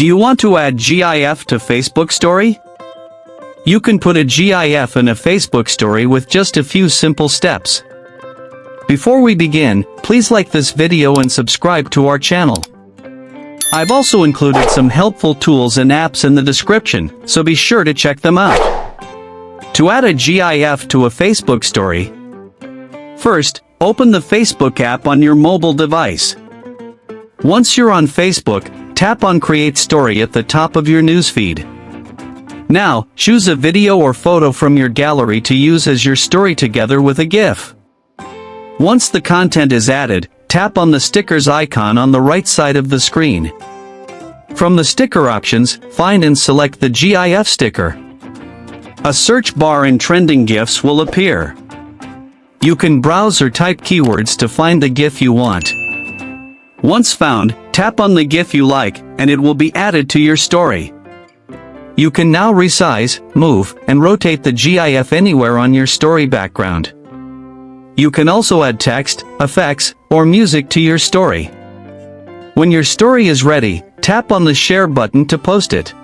Do you want to add GIF to Facebook story? You can put a GIF in a Facebook story with just a few simple steps. Before we begin, please like this video and subscribe to our channel. I've also included some helpful tools and apps in the description, so be sure to check them out. To add a GIF to a Facebook story, first, open the Facebook app on your mobile device. Once you're on Facebook, tap on Create Story at the top of your newsfeed. Now, choose a video or photo from your gallery to use as your story together with a GIF. Once the content is added, tap on the stickers icon on the right side of the screen. From the sticker options, find and select the GIF sticker. A search bar and trending GIFs will appear. You can browse or type keywords to find the GIF you want. Once found, tap on the GIF you like, and it will be added to your story. You can now resize, move, and rotate the GIF anywhere on your story background. You can also add text, effects, or music to your story. When your story is ready, tap on the share button to post it.